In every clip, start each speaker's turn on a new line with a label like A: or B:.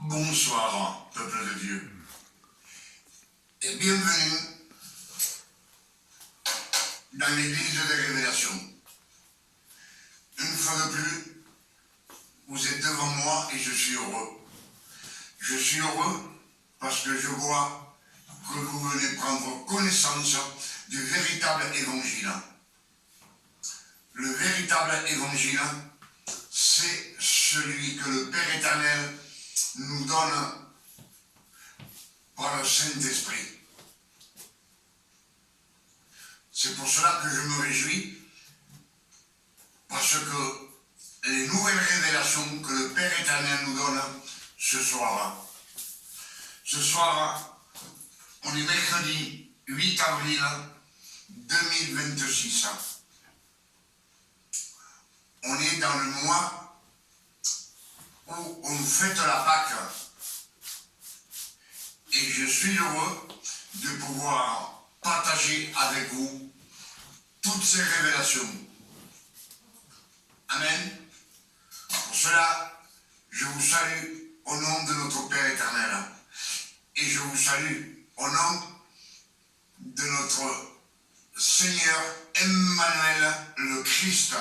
A: Bonsoir, peuple de Dieu, et bienvenue dans l'église des révélations. Une fois de plus, vous êtes devant moi et je suis heureux. Je suis heureux parce que je vois que vous venez prendre connaissance du véritable évangile. Le véritable évangile, c'est celui que le Père éternel nous donne par le Saint-Esprit. C'est pour cela que je me réjouis, parce que les nouvelles révélations que le Père éternel nous donne ce soir, on est mercredi 8 avril 2026. On est dans le mois où on fête la Pâque. Et je suis heureux de pouvoir partager avec vous toutes ces révélations. Amen. Pour cela, je vous salue au nom de notre Père éternel. Et je vous salue au nom de notre Seigneur Emmanuel le Christ.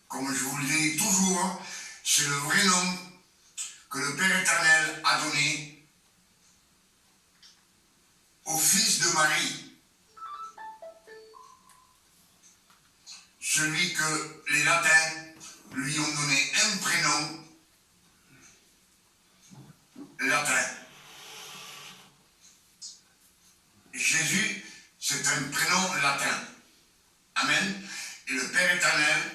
A: Comme je vous le dis toujours, c'est le vrai nom que le Père éternel a donné au fils de Marie. Celui que les latins lui ont donné un prénom latin. Jésus, c'est un prénom latin. Amen. Et le Père éternel,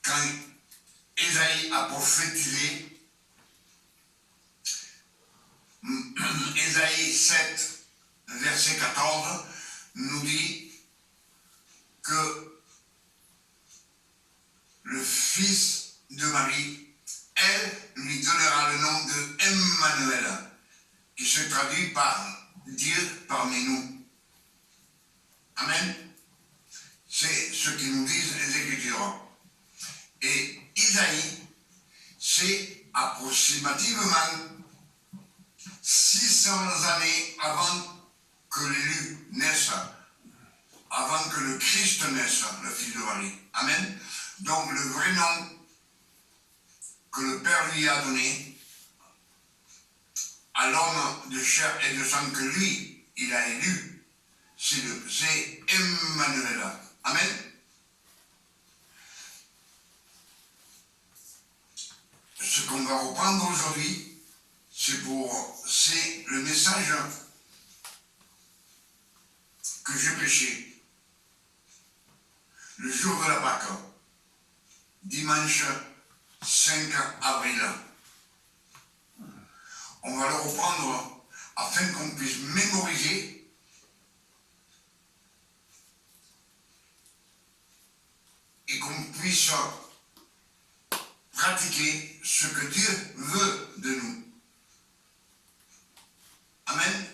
A: quand Ésaïe a prophétisé, Ésaïe 7, verset 14, nous dit que le fils de Marie, elle lui donnera le nom de Emmanuel, qui se traduit par Dieu parmi nous. Amen. C'est ce que nous disent les Écritures. Et Isaïe, c'est approximativement 600 années avant que l'élu naisse, avant que le Christ naisse, le fils de Marie. Amen. Donc le vrai nom que le Père lui a donné à l'homme de chair et de sang que lui, il a élu, c'est Emmanuel. Amen. Ce qu'on va reprendre aujourd'hui, c'est le message que j'ai prêché le jour de la Pâque, dimanche 5 avril. On va le reprendre afin qu'on puisse mémoriser et qu'on puisse pratiquer ce que Dieu veut de nous. Amen.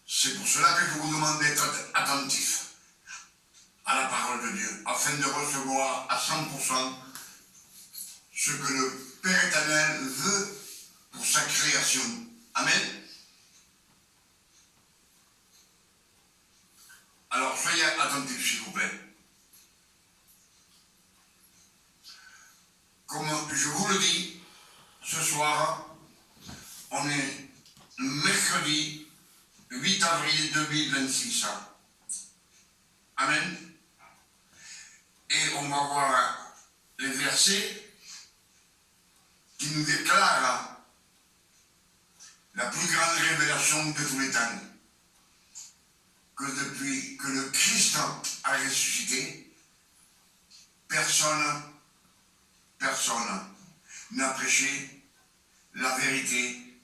A: C'est pour cela que je vous demande d'être attentif à la parole de Dieu, afin de recevoir à 100% ce que le Père éternel veut pour sa création. Amen. Alors soyez attentifs s'il vous plaît. Comme je vous le dis, ce soir, on est mercredi 8 avril 2026. Amen. Et on va voir les versets qui nous déclarent la plus grande révélation de tous les temps. Que depuis que le Christ a ressuscité, personne n'a prêché la vérité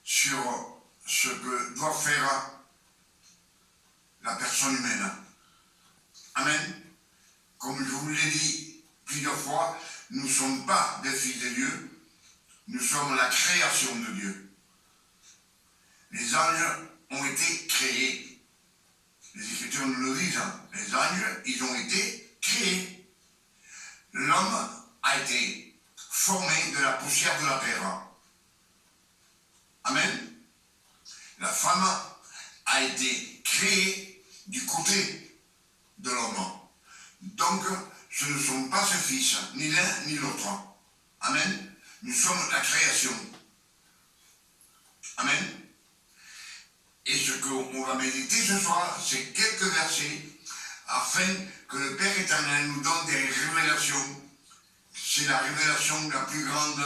A: sur ce que doit faire la personne humaine. Amen. Comme je vous l'ai dit plusieurs fois, nous ne sommes pas des fils de Dieu, nous sommes la création de Dieu. Les anges ont été créés. Les Écritures nous le disent, les anges, ils ont été créés. L'homme a été formé de la poussière du côté de l'homme. Donc, ce ne sont pas ses fils, ni l'un ni l'autre. Amen. Nous sommes la création. Amen. Et ce qu'on va méditer ce soir, c'est quelques versets afin que le Père éternel nous donne des révélations. C'est la révélation la plus grande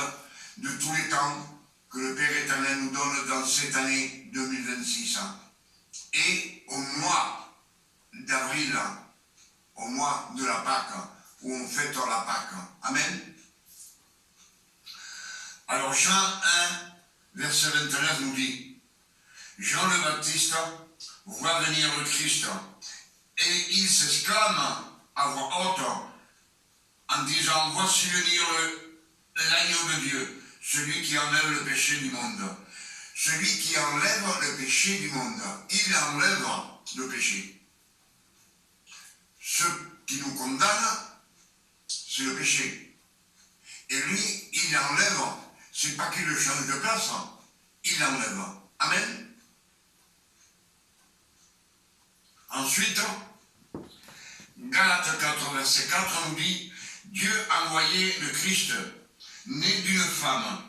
A: de tous les temps que le Père éternel nous donne dans cette année 2026. Et au mois d'avril, au mois de la Pâque, où on fête la Pâque. Amen. Alors Jean 1, verset 29 nous dit, Jean le Baptiste voit venir le Christ, et il s'exclame à voix haute en disant, voici venir l'agneau de Dieu, celui qui enlève le péché du monde. Celui qui enlève le péché du monde, il enlève le péché. Ce qui nous condamne, c'est le péché. Et lui, il enlève, c'est pas qu'il le change de place, il enlève. Amen. Ensuite, Galates 4, verset 4 nous dit, Dieu a envoyé le Christ, né d'une femme,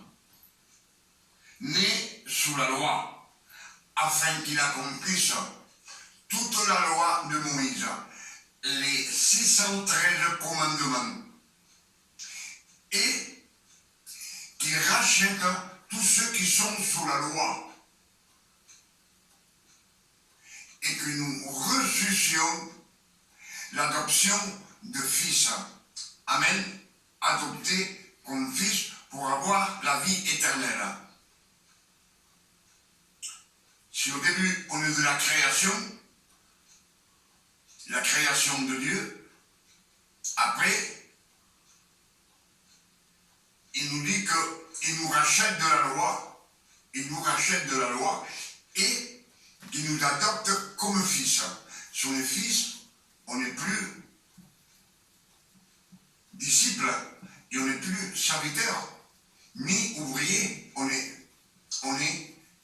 A: né sous la loi, afin qu'il accomplisse toute la loi de Moïse, les 613 commandements, et qu'il rachète tous ceux qui sont sous la loi, et que nous ressuscions l'adoption de fils. Amen. Adopté comme fils pour avoir la vie éternelle. Si au début on est de la création de Dieu, après, il nous dit qu'il nous rachète de la loi, et qu'il nous adopte comme fils. Si on est fils, on n'est plus disciple et on n'est plus serviteur, ni ouvrier, on est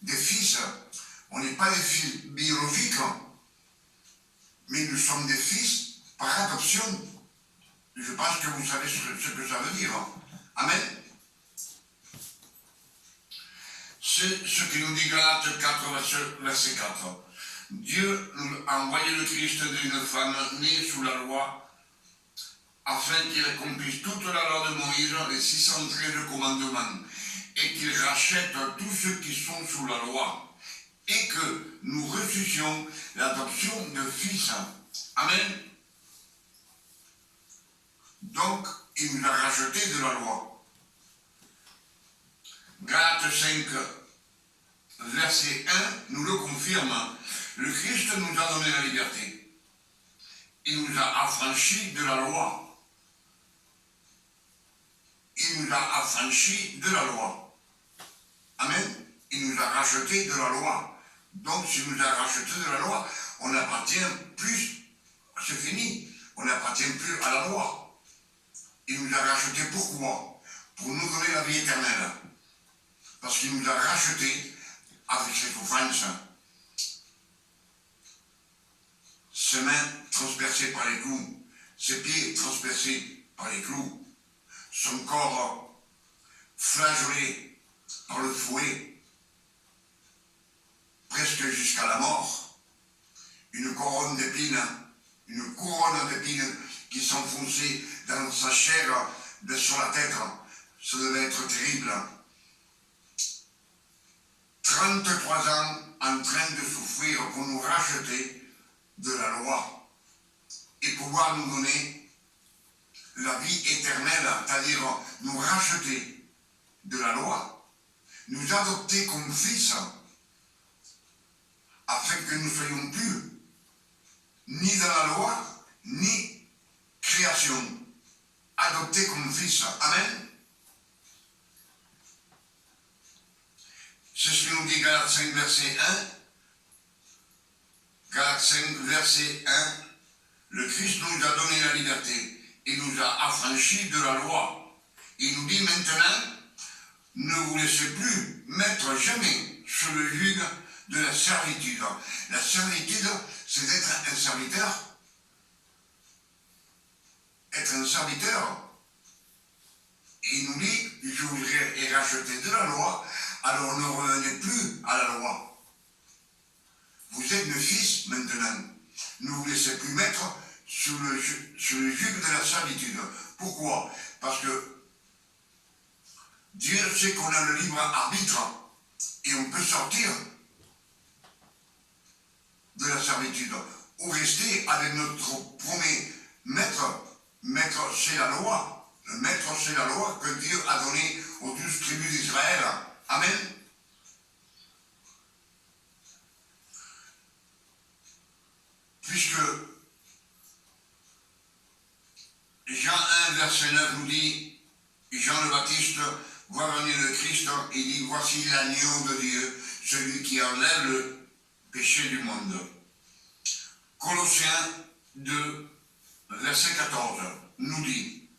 A: des fils. On n'est pas des fils biologiques, mais nous sommes des fils par adoption. Je pense que vous savez ce que ça veut dire. Amen. C'est ce que nous dit Galates 4, verset 4. Dieu a envoyé le Christ d'une femme née sous la loi, afin qu'il accomplisse toute la loi de Moïse, les 613 commandements, et qu'il rachète tous ceux qui sont sous la loi, et que nous reçussions l'adoption de fils. Amen. Donc, il nous a racheté de la loi. Galates 5, verset 1, nous le confirme. Le Christ nous a donné la liberté. Il nous a affranchis de la loi. Il nous a affranchis de la loi. Amen. Il nous a rachetés de la loi. Donc, s'il nous a rachetés de la loi, on n'appartient plus, c'est fini, on n'appartient plus à la loi. Il nous a rachetés pourquoi? Pour nous donner la vie éternelle. Parce qu'il nous a rachetés avec ses souffrances. Ses mains transpercées par les clous, ses pieds transpercés par les clous, son corps flageolé par le fouet, presque jusqu'à la mort, une couronne d'épines qui s'enfonçait dans sa chair sur la tête. Ça devait être terrible. 33 ans en train de souffrir pour nous racheter de la loi et pouvoir nous donner la vie éternelle, c'est-à-dire nous racheter de la loi, nous adopter comme fils, afin que nous ne soyons plus ni dans la loi, ni création, adoptés comme fils. Amen. C'est ce que nous dit Galates 5, verset 1. Galates 5, verset 1. Le Christ nous a donné la liberté. Il nous a affranchis de la loi. Il nous dit maintenant, ne vous laissez plus mettre jamais sur le joug de la servitude. La servitude, c'est d'être un serviteur. Être un serviteur. Il nous dit, je vous ai racheté de la loi, alors ne revenez plus à la loi. Vous êtes mes fils maintenant. Ne vous laissez plus mettre sous le juge de la servitude. Pourquoi? Parce que Dieu sait qu'on a le libre arbitre et on peut sortir de la servitude ou rester avec notre premier maître. Maître, c'est la loi. Le maître, c'est la loi que Dieu a donnée aux 12 tribus d'Israël. Amen. Puisque Jean 1, verset 9 nous dit, Jean le Baptiste voit venir le Christ, il dit, voici l'agneau de Dieu, celui qui enlève le péché du monde. Colossiens 2, verset 14 nous dit,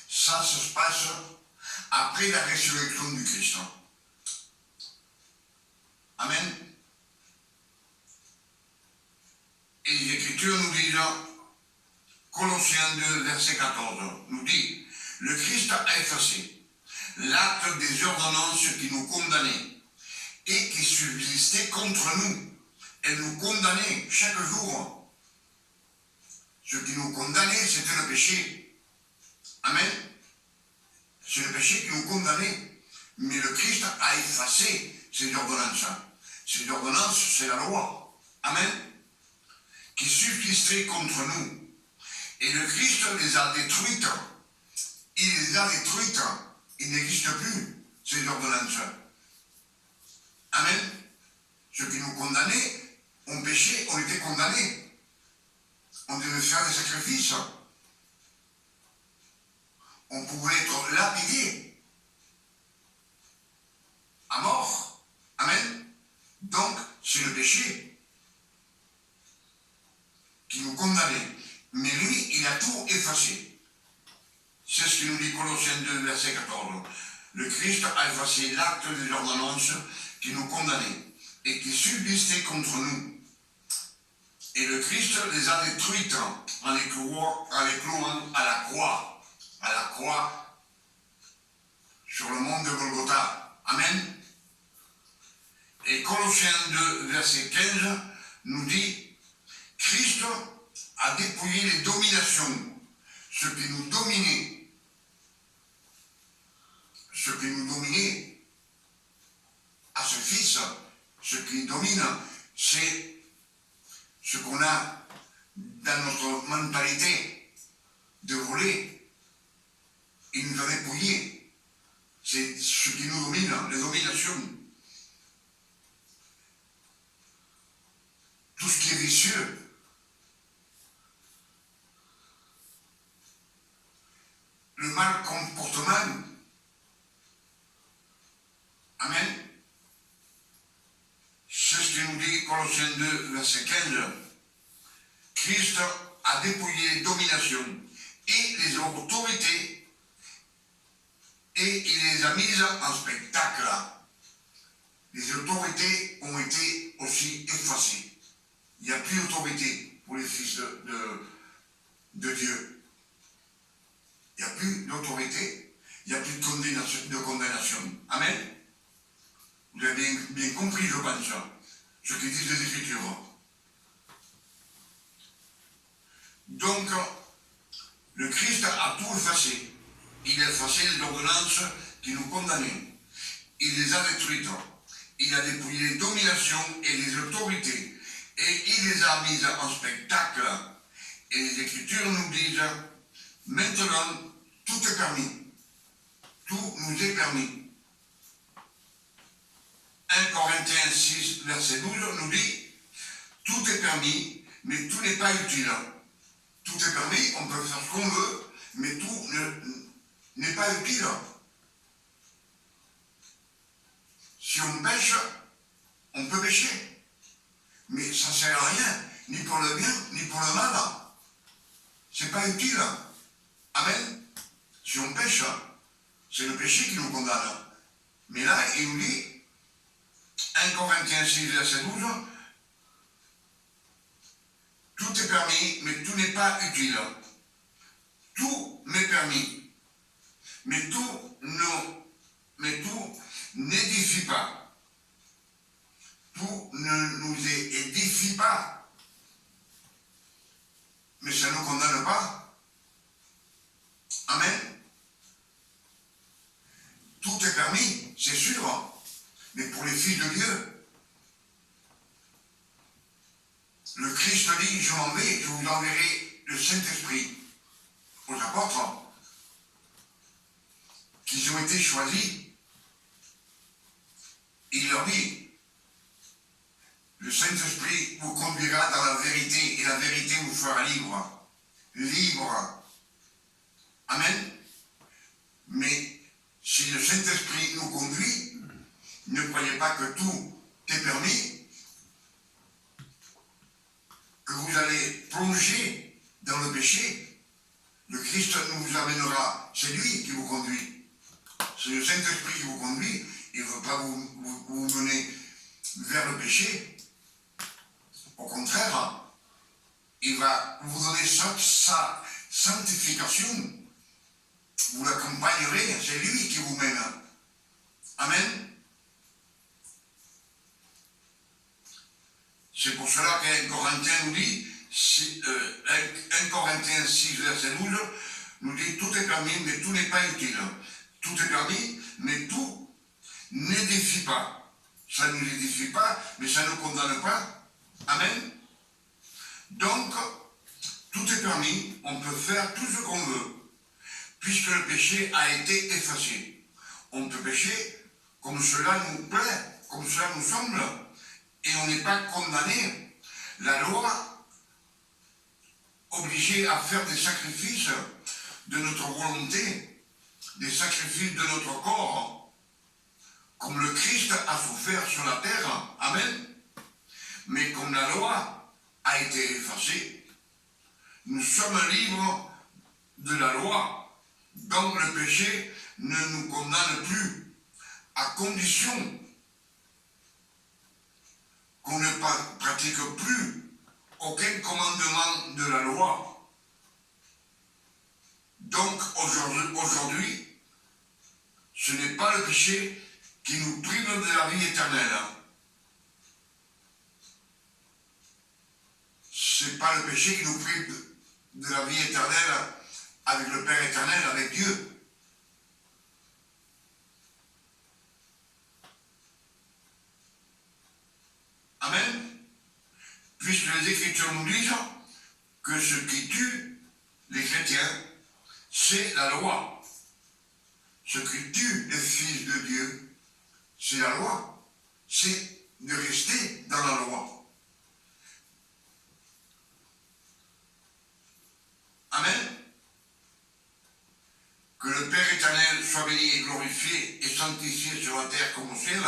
A: ça se passe après la résurrection du Christ. Amen. Et les Écritures nous disent, Colossiens 2, verset 14, nous dit, le Christ a effacé l'acte des ordonnances qui nous condamnaient et qui subsistaient contre nous. Elles nous condamnaient chaque jour. Ce qui nous condamnait, c'était le péché. Amen. C'est le péché qui nous condamnait. Mais le Christ a effacé ces ordonnances. Ces ordonnances, c'est la loi. Amen. Qui subsistaient contre nous. Et le Christ les a détruites. Il les a détruites. Il n'existe plus, ces ordonnances. Amen. Ce qui nous condamnait, on péchait, on était condamnés. On devait faire des sacrifices. On pouvait être lapidé à mort. Amen. Donc, c'est le péché qui nous condamnait. Mais lui, il a tout effacé. C'est ce qu'il nous dit Colossiens 2, verset 14. Le Christ a effacé l'acte des ordonnances qui nous condamnaient et qui subsistaient contre nous. Et le Christ les a détruites en les clouant à la croix. À la croix sur le mont de Golgotha. Amen. Et Colossiens 2, verset 15 nous dit, Christ a dépouillé les dominations, ce qui nous dominait. Ce qui nous dominait à ce Fils, ce qui domine, c'est ce qu'on a dans notre mentalité de voler. Il nous a dépouillé. C'est ce qui nous domine, les dominations. Tout ce qui est vicieux. Le mal comportement. Amen. C'est ce que nous dit Colossiens 2, verset 15. Christ a dépouillé les dominations et les autorités et il les a mises en spectacle. Les autorités ont été aussi effacées. Il n'y a plus d'autorité pour les fils de Dieu. Il n'y a plus d'autorité, il n'y a plus de condamnation. Amen. Vous avez bien compris, je pense, ce que disent les Écritures. Donc, le Christ a tout effacé. Il a effacé les ordonnances qui nous condamnaient. Il les a détruites. Il a dépouillé les dominations et les autorités. Et il les a mises en spectacle. Et les Écritures nous disent, maintenant, tout est permis. Tout nous est permis. 1 Corinthiens 6, verset 12 nous dit, tout est permis, mais tout n'est pas utile. Tout est permis, on peut faire ce qu'on veut, mais tout n'est pas utile. Si on pêche, on peut pêcher. Mais ça ne sert à rien, ni pour le bien, ni pour le mal. C'est pas utile. Amen. Si on pêche, c'est le péché qui nous condamne. Mais là, il nous dit, 1 Corinthiens 6, verset 12, Tout est permis, mais tout n'est pas utile. Tout m'est permis, mais tout n'édifie pas. Tout ne nous édifie pas. Mais ça ne nous condamne pas. Amen. Tout est permis, c'est sûr, mais pour les filles de Dieu. Le Christ dit, je m'en vais, je vous enverrai le Saint-Esprit aux apôtres qui ont été choisis. Il leur dit, le Saint-Esprit vous conduira dans la vérité et la vérité vous fera libre. Libre. Amen. Mais si le Saint-Esprit nous conduit, ne croyez pas que tout est permis, que vous allez plonger dans le péché. Le Christ nous amènera, c'est lui qui vous conduit. C'est le Saint-Esprit qui vous conduit. Il ne veut pas vous mener vers le péché. Au contraire, il va vous donner sa sanctification. Vous l'accompagnerez, c'est lui qui vous mène. Amen. C'est pour cela qu'un Corinthien nous dit, 1 Corinthiens 6, verset 12, nous dit, tout est permis, mais tout n'est pas utile. Tout est permis, mais tout n'édifie pas. Ça ne nous édifie pas, mais ça ne nous condamne pas. Amen. Donc, tout est permis, on peut faire tout ce qu'on veut, puisque le péché a été effacé. On peut pécher comme cela nous plaît, comme cela nous semble, et on n'est pas condamné. La loi obligée à faire des sacrifices de notre volonté, des sacrifices de notre corps, comme le Christ a souffert sur la terre. Amen. Mais comme la loi a été effacée, nous sommes libres de la loi. Donc le péché ne nous condamne plus, à condition qu'on ne pratique plus aucun commandement de la loi. Donc aujourd'hui, ce n'est pas le péché qui nous prive de la vie éternelle. Ce n'est pas le péché qui nous prive de la vie éternelle avec le Père éternel, avec Dieu. Amen. Puisque les Écritures nous disent que ce qui tue les chrétiens, c'est la loi. Ce qui tue les fils de Dieu, c'est la loi. C'est de rester dans la loi. Amen. Que le Père éternel soit béni et glorifié et sanctifié sur la terre comme au ciel.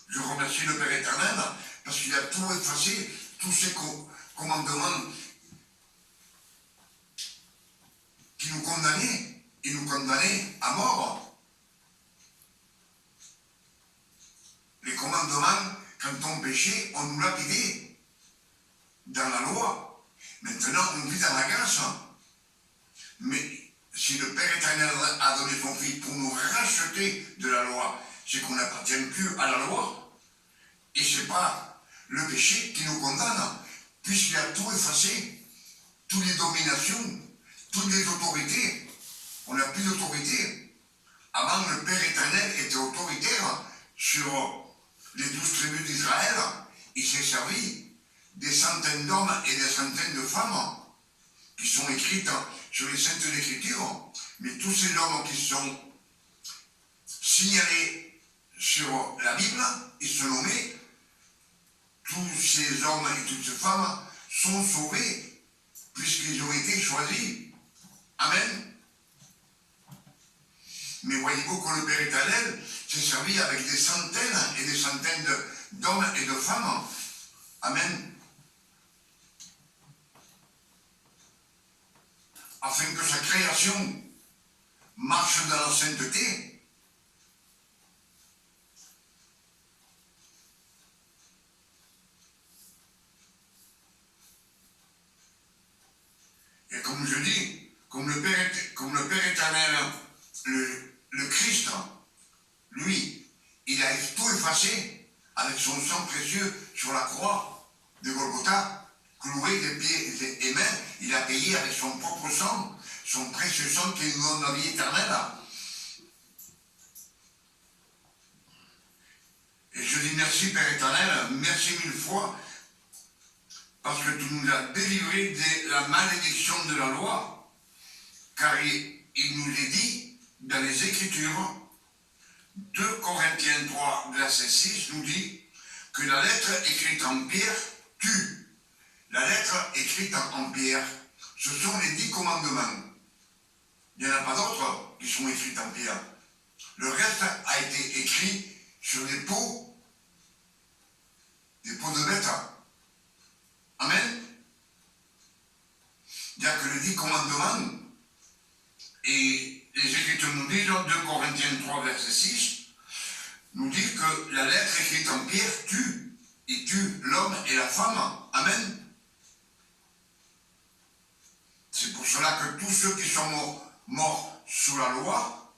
A: Je remercie le Père éternel parce qu'il a tout effacé, tous ces commandements qui nous condamnaient. Il nous condamnait à mort. Les commandements, quand on péchait, on nous lapidait dans la loi. Maintenant, on vit dans la grâce. Mais si le Père éternel a donné son Fils pour nous racheter de la loi, c'est qu'on n'appartient plus à la loi. Et ce n'est pas le péché qui nous condamne, puisqu'il a tout effacé, toutes les dominations, toutes les autorités. On n'a plus d'autorité. Avant, le Père éternel était autoritaire sur les 12 tribus d'Israël. Il s'est servi des centaines d'hommes et des centaines de femmes qui sont écrites sur les Saintes Écritures. Mais tous ces hommes qui sont signalés sur la Bible, ils se nommaient, tous ces hommes et toutes ces femmes sont sauvés puisqu'ils ont été choisis. Amen. Mais voyez-vous que le Père éternel s'est servi avec des centaines et des centaines d'hommes et de femmes. Amen. Afin que sa création marche dans la sainteté. Et comme je dis, comme le Père éternel, le Christ, lui, il a tout effacé avec son sang précieux sur la croix de Golgotha, cloué des pieds et mains, il a payé avec son propre sang, son précieux sang qui nous donne la vie éternelle. Et je dis merci Père éternel, merci mille fois, parce que tu nous as délivrés de la malédiction de la loi, car il nous est dit dans les Écritures, 2 Corinthiens 3, verset 6 nous dit que la lettre écrite en pierre tue. La lettre écrite en pierre, ce sont les 10 commandements. Il n'y en a pas d'autres qui sont écrits en pierre. Le reste a été écrit sur des peaux de bêtes. Amen. Il n'y a que les 10 commandements. Et les Écritures nous disent, 2 Corinthiens 3, verset 6, nous dit que la lettre écrite en pierre tue. Il tue l'homme et la femme. Amen. C'est pour cela que tous ceux qui sont morts sous la loi,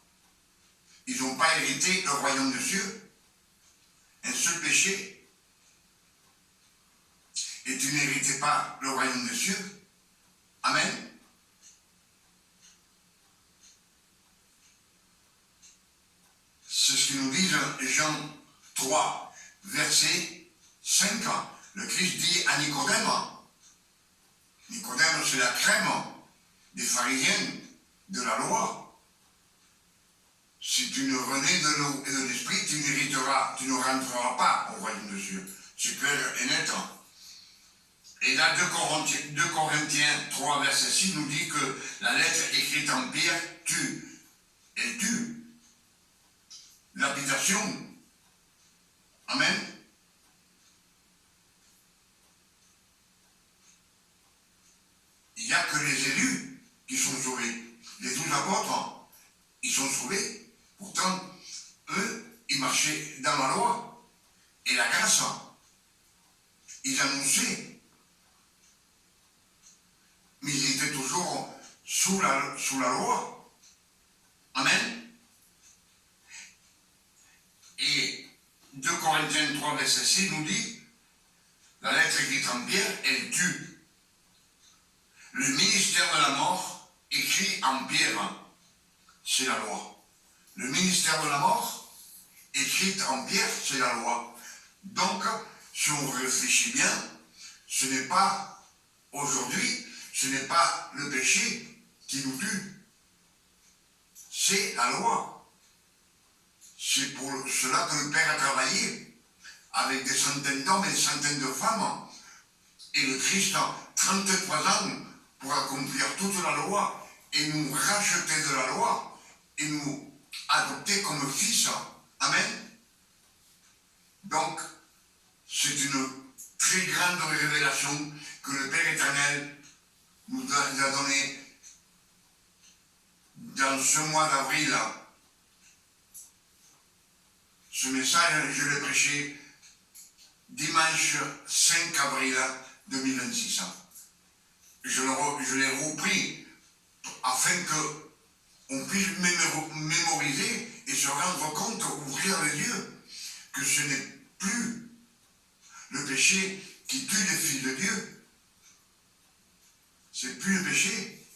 A: ils n'ont pas hérité le royaume de Dieu. Un seul péché. Et tu n'héritais pas le royaume de Dieu. Amen. C'est ce que nous disent Jean 3, verset 5. Le Christ dit à Nicodème, Nicodème c'est la crème des pharisiens de la loi. Si tu ne renais de l'eau et de l'esprit, tu n'hériteras, tu ne rentreras pas au royaume de Dieu. C'est clair et net. Et là, 2 Corinthiens 3, verset 6 nous dit que la lettre écrite en pierre tue. Elle tue. L'habitation. Amen. Il n'y a que les élus qui sont sauvés. Les 12 apôtres, ils sont sauvés. Pourtant, eux, ils marchaient dans la loi et la grâce. Ils annonçaient. Mais ils étaient toujours sous la loi. Amen. Et 2 Corinthiens 3, verset 6 nous dit, la lettre écrite en pierre, elle tue. Le ministère de la mort, écrit en pierre, c'est la loi. Le ministère de la mort, écrit en pierre, c'est la loi. Donc, si on réfléchit bien, ce n'est pas aujourd'hui, ce n'est pas le péché qui nous tue. C'est la loi. C'est pour cela que le Père a travaillé avec des centaines d'hommes et des centaines de femmes. Et le Christ a 33 ans pour accomplir toute la loi et nous racheter de la loi et nous adopter comme fils. Amen. Donc, c'est une très grande révélation que le Père éternel nous a donnée dans ce mois d'avril. Ce message, je l'ai prêché dimanche 5 avril 2026. Je l'ai repris afin qu'on puisse mémoriser et se rendre compte, ouvrir les yeux, que ce n'est plus le péché qui tue les filles de Dieu. C'est plus le péché.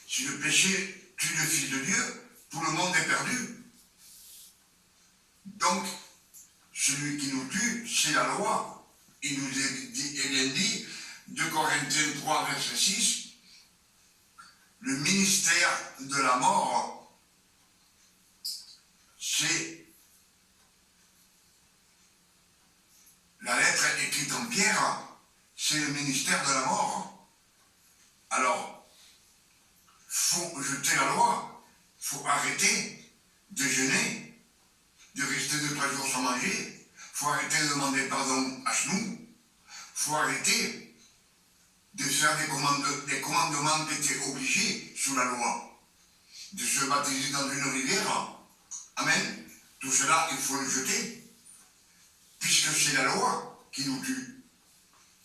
A: Si le péché tue les filles de Dieu, tout le monde est perdu. Donc, celui qui nous tue, c'est la loi. Il nous est bien dit, 2 Corinthiens 3, verset 6, le ministère de la mort, c'est la lettre écrite en pierre, c'est le ministère de la mort. Alors, il faut jeter la loi, il faut arrêter de jeûner, de rester 2-3 jours sans manger, il faut arrêter de demander pardon à genoux, il faut arrêter de faire des commandements qui étaient obligés sous la loi, de se baptiser dans une rivière. Amen. Tout cela, il faut le jeter, puisque c'est la loi qui nous tue.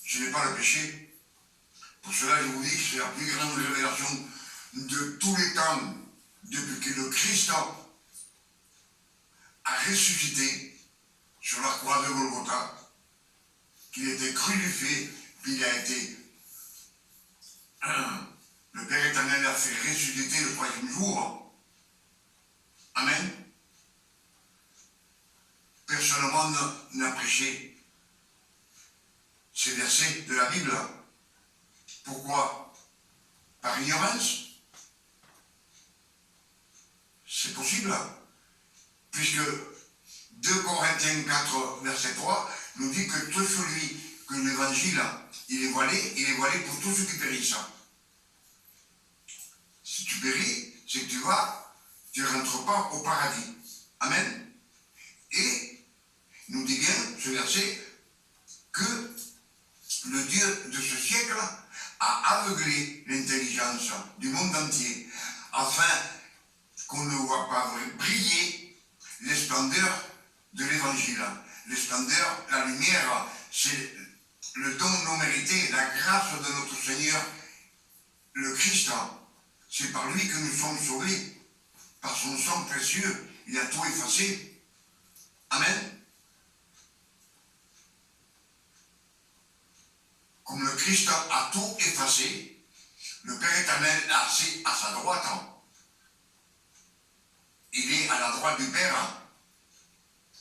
A: Ce n'est pas le péché. Pour cela, je vous dis que c'est la plus grande révélation de tous les temps, depuis que le Christ a ressuscité sur la croix de Golgotha, qu'il était crucifié, puis il a été... Le Père éternel a fait ressusciter le troisième jour. Amen. Personne au monde n'a prêché ces versets de la Bible. Pourquoi? Par ignorance? C'est possible, puisque 2 Corinthiens 4, verset 3, nous dit que tout celui que l'évangile, il est voilé pour tous ceux qui périssent. Si tu péris, c'est que tu ne rentres pas au paradis. Amen. Et nous dit bien, ce verset, que le Dieu de ce siècle a aveuglé l'intelligence du monde entier, afin qu'on ne voit pas briller les splendeurs de l'évangile. Les splendeurs, la lumière, c'est le don non mérité, la grâce de notre Seigneur, le Christ. C'est par lui que nous sommes sauvés, par son sang précieux. Il a tout effacé. Amen. Comme le Christ a tout effacé, le Père éternel est assis à sa droite. Il est à la droite du Père.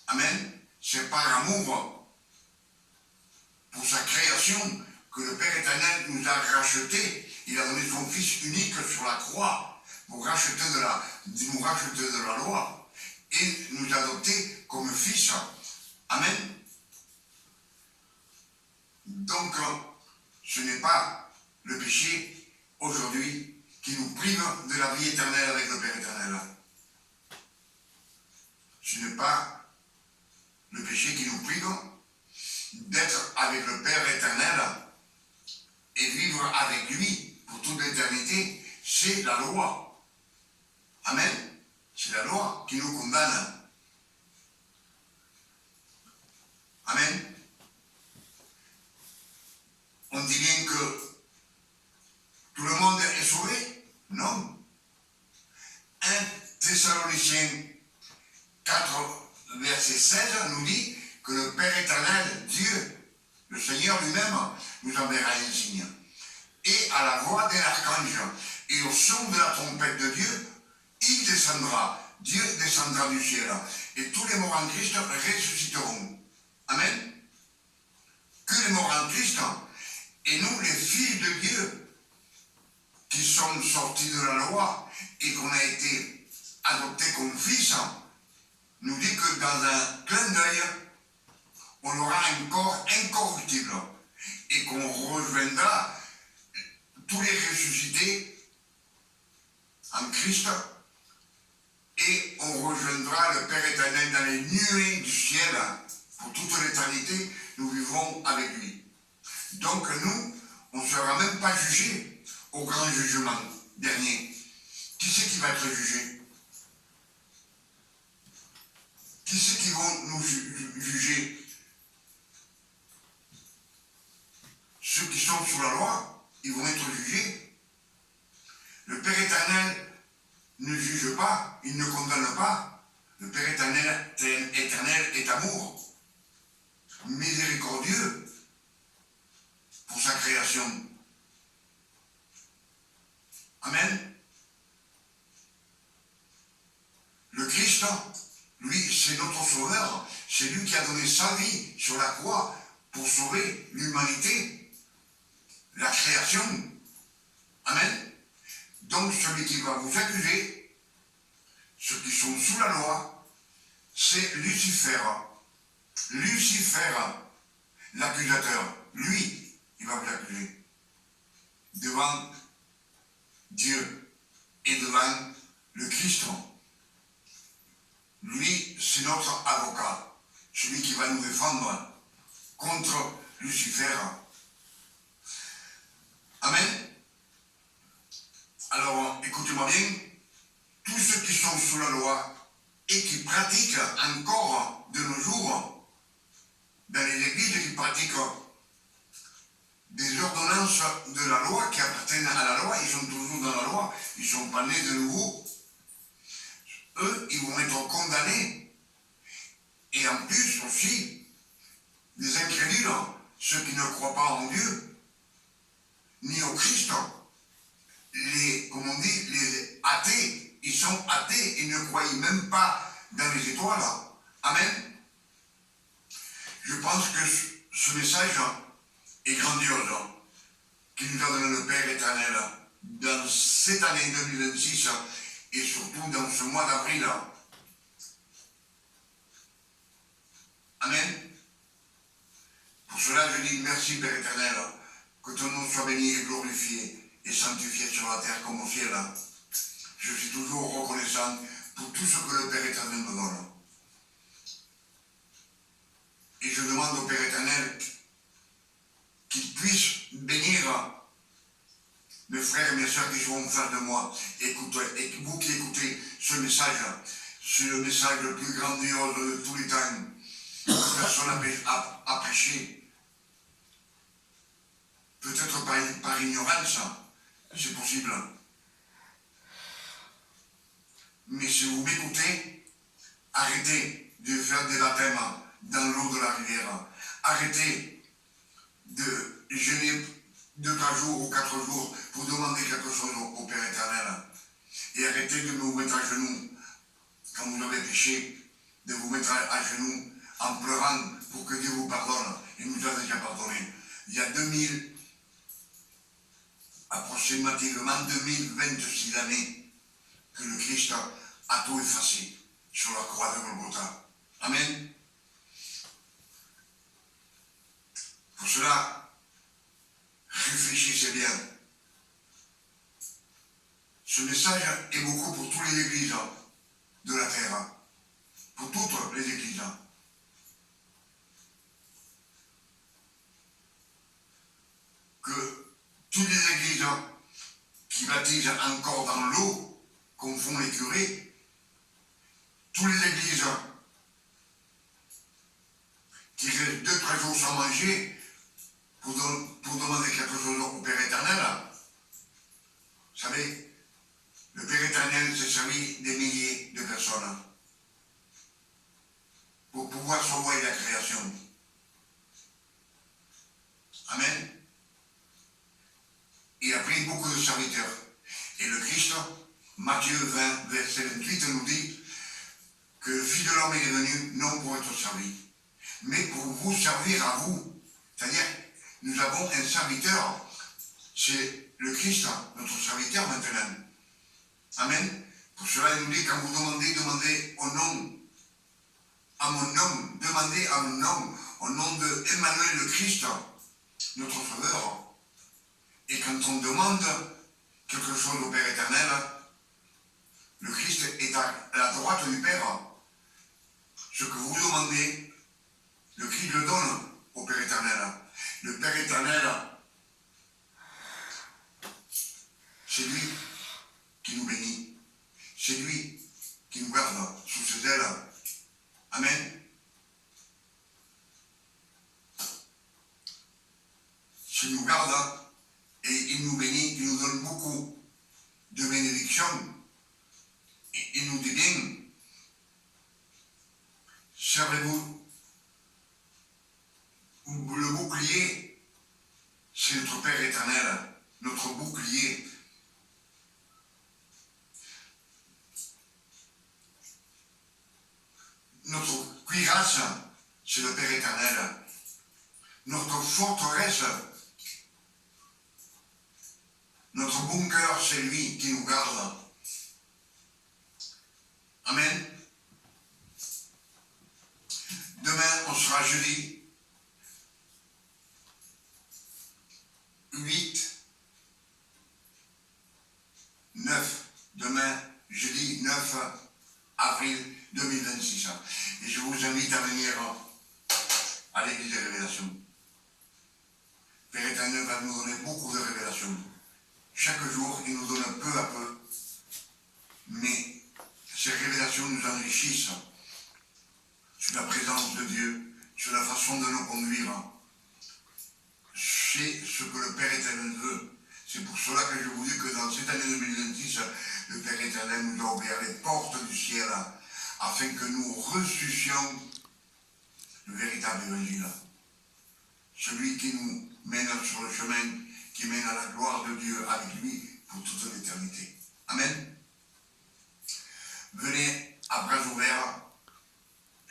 A: Amen. C'est par amour pour sa création que le Père éternel nous a rachetés. Il a donné son Fils unique sur la croix pour nous racheter de la loi et nous adopter comme fils. Amen. Donc, ce n'est pas le péché aujourd'hui qui nous prive de la vie éternelle avec le Père éternel. Ce n'est pas le péché qui nous prive d'être avec le Père éternel et vivre avec lui pour toute l'éternité. C'est la loi. Amen. C'est la loi qui nous condamne. Amen. On dit bien que tout le monde est sauvé? Non. 1 Thessaloniciens 4, verset 16 nous dit que le Père éternel, Dieu, le Seigneur lui-même, nous enverra un signe. Et à la voix d'un archange et au son de la trompette de Dieu, il descendra. Dieu descendra du ciel. Et tous les morts en Christ ressusciteront. Amen. Que les morts en Christ, et nous, les filles de Dieu, qui sommes sortis de la loi et qu'on a été adoptés comme fils, nous dit que dans un clin d'œil, on aura un corps incorruptible et qu'on rejoindra tous les ressuscités en Christ et on rejoindra le Père éternel dans les nuées du ciel. Pour toute l'éternité, nous vivrons avec lui. Donc nous, on ne sera même pas jugés au grand jugement dernier. Qui c'est qui va être jugé? Qui c'est qui vont nous juger? Ceux qui sont sous la loi, ils vont être jugés. Le Père éternel ne juge pas, il ne condamne pas. Le Père éternel est amour, miséricordieux pour sa création. Amen. Le Christ, lui, c'est notre sauveur. C'est lui qui a donné sa vie sur la croix pour sauver l'humanité, la création. Amen. Donc celui qui va vous accuser, ceux qui sont sous la loi, c'est Lucifer. Lucifer, l'accusateur. Lui, il va vous accuser devant Dieu et devant le Christ. Lui, c'est notre avocat, celui qui va nous défendre contre Lucifer. Amen. Alors, écoutez-moi bien, tous ceux qui sont sous la loi et qui pratiquent encore de nos jours, dans les églises qui pratiquent des ordonnances de de la loi, qui appartiennent à la loi, ils sont toujours dans la loi, ils ne sont pas nés de nouveau. Eux, ils vont être condamnés. Et en plus aussi, les incrédules, ceux qui ne croient pas en Dieu, ni au Christ, comme on dit, les athées, ils sont athées, ils ne croient même pas dans les étoiles. Amen. Je pense que ce message est grandiose, qui nous a donné le Père éternel dans cette année 2026 et surtout dans ce mois d'avril. Amen. Pour cela, je dis merci, Père éternel, que ton nom soit béni et glorifié et sanctifié sur la terre comme au ciel. Je suis toujours reconnaissant pour tout ce que le Père éternel me donne. Et je demande au Père éternel qu'il puisse bénir mes frères et mes soeurs qui sont en face de moi. Écoutez, et vous qui écoutez ce message, c'est le message le plus grandiose de tous les temps. Personne n'a prêché. Peut-être par ignorance, c'est possible. Mais si vous m'écoutez, arrêtez de faire des baptêmes dans l'eau de la rivière. Arrêtez de jeûner 2-3 jours ou 4 jours pour demander quelque chose au Père éternel. Et arrêtez de vous mettre à genoux quand vous avez péché, de vous mettre à genoux en pleurant pour que Dieu vous pardonne. Il nous a déjà pardonné. Il y a approximativement 2026 années que le Christ a tout effacé sur la croix de Golgotha. Amen. Pour cela, réfléchissez bien. Ce message est beaucoup pour toutes les églises de la terre, pour toutes les églises. Que toutes les églises qui baptisent encore dans l'eau, comme font les curés, toutes les églises qui restent 2-3 jours sans manger pour demander quelque chose au Père éternel. Vous savez, le Père éternel s'est servi des milliers de personnes pour pouvoir sauver la création. Amen. Il a pris beaucoup de serviteurs. Et le Christ, Matthieu 20, verset 28, nous dit que le Fils de l'homme est venu non pour être servi, mais pour vous servir à vous. C'est-à-dire, nous avons un serviteur, c'est le Christ, notre serviteur maintenant. Amen. Pour cela, il nous dit, quand vous demandez au nom, à mon nom, demandez à mon nom, au nom de Emmanuel le Christ, notre Sauveur. Et quand on demande quelque chose au Père éternel, le Christ est à la droite du Père. Ce que vous demandez, le Christ le donne au Père éternel. Le Père éternel, c'est lui qui nous bénit. C'est lui qui nous garde sous ses ailes. Amen. S'il nous garde et il nous bénit, il nous donne beaucoup de bénédictions. Et il nous dit bien, servez-vous. Le bouclier, c'est notre Père éternel, notre bouclier. Notre cuirasse, c'est le Père éternel. Notre forteresse, notre bunker, c'est lui qui nous garde. Amen. Demain, on sera jeudi 8, 9. Demain, jeudi 9 avril 2026. Et je vous invite à venir à l'église des révélations. Père éternel va nous donner beaucoup de révélations. Chaque jour, il nous donne peu à peu. Mais ces révélations nous enrichissent sur la présence de Dieu, sur la façon de nous conduire. c'est ce que le Père éternel veut. C'est pour cela que je vous dis que dans cette année 2026, le Père éternel nous a ouvert les portes du ciel afin que nous ressuscions le véritable évangile. Celui qui nous mène sur le chemin, qui mène à la gloire de Dieu avec lui pour toute l'éternité. Amen. Venez à bras ouverts,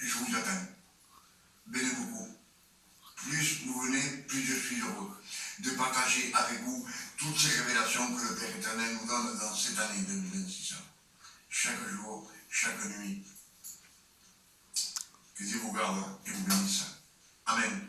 A: et je vous attends. Venez beaucoup. Plus vous venez, plus je suis heureux de partager avec vous toutes ces révélations que le Père éternel nous donne dans cette année 2026. Chaque jour, chaque nuit. Que Dieu vous garde et vous bénisse. Amen.